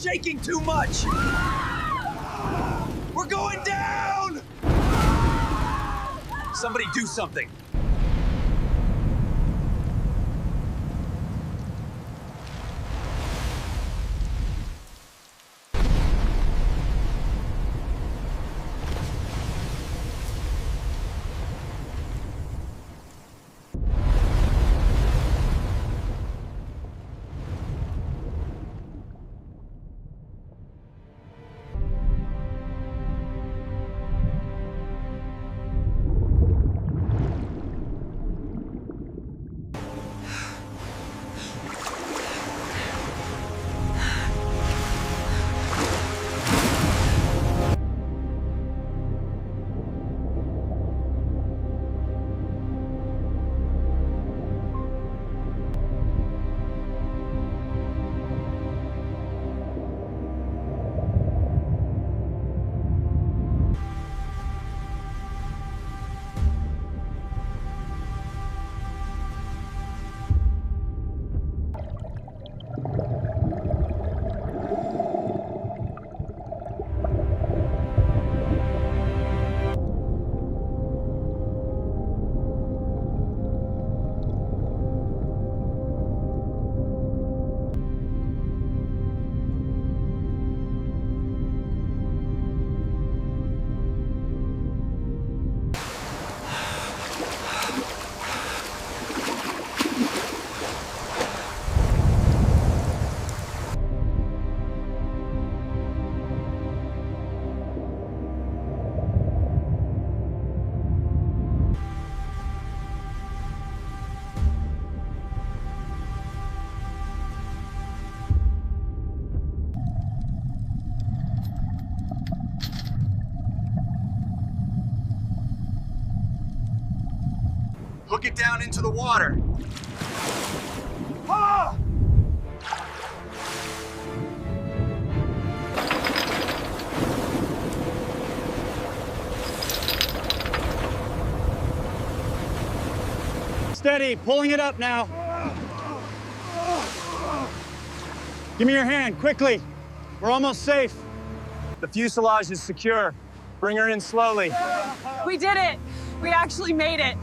shaking too much! We're going down! Somebody do something! Hook it down into the water. Ah! Steady, pulling it up now. Give me your hand, quickly. We're almost safe. The fuselage is secure. Bring her in slowly. We did it. We actually made it.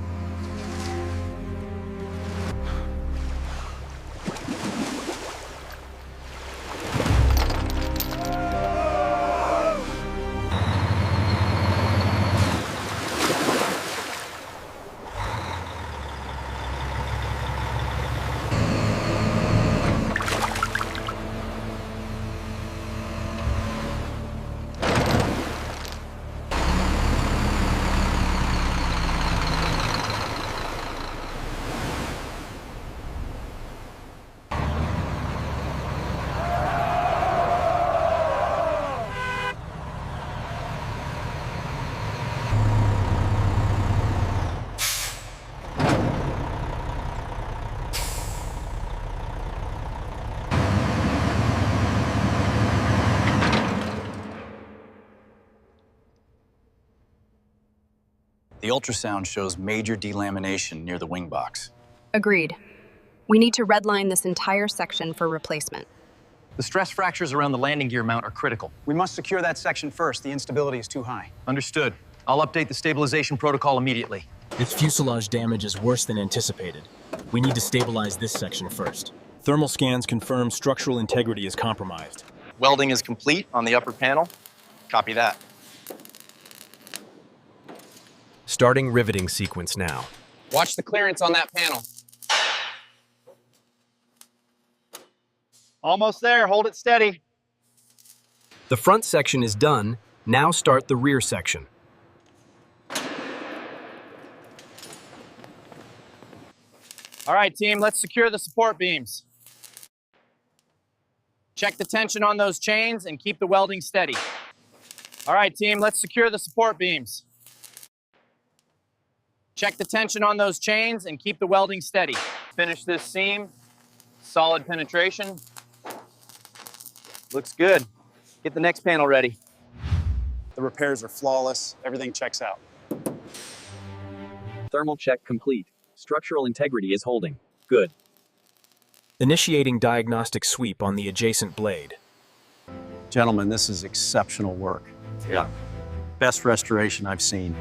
The ultrasound shows major delamination near the wing box. Agreed. We need to redline this entire section for replacement. The stress fractures around the landing gear mount are critical. We must secure that section first. The instability is too high. Understood. I'll update the stabilization protocol immediately. If fuselage damage is worse than anticipated, we need to stabilize this section first. Thermal scans confirm structural integrity is compromised. Welding is complete on the upper panel. Copy that. Starting riveting sequence now. Watch the clearance on that panel. Almost there, hold it steady. The front section is done. Now start the rear section. All right, team, let's secure the support beams. Check the tension on those chains and keep the welding steady. All right, team, let's secure the support beams. Check the tension on those chains and keep the welding steady. Finish this seam. Solid penetration. Looks good. Get the next panel ready. The repairs are flawless. Everything checks out. Thermal check complete. Structural integrity is holding. Good. Initiating diagnostic sweep on the adjacent blade. Gentlemen, this is exceptional work. Yeah. Best restoration I've seen.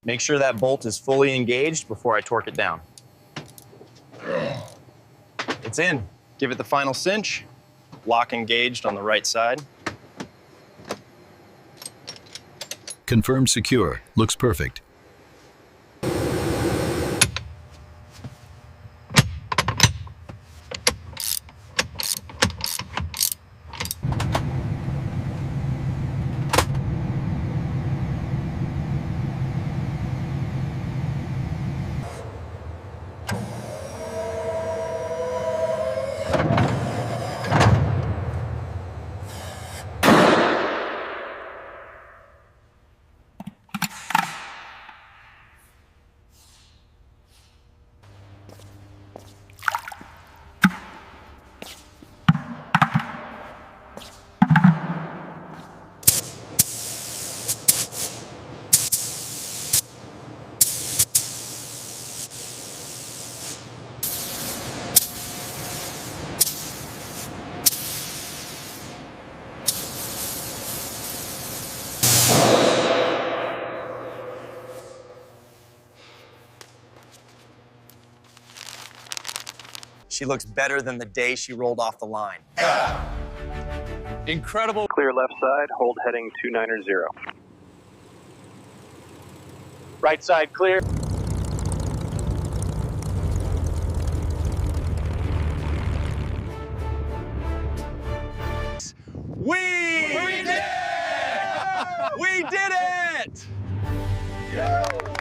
Make sure that bolt is fully engaged before I torque it down. It's in. Give it the final cinch. Lock engaged on the right side. Confirmed secure. Looks perfect. She looks better than the day she rolled off the line. Incredible. Clear left side, hold heading 290. Right side clear. We did it! We did it!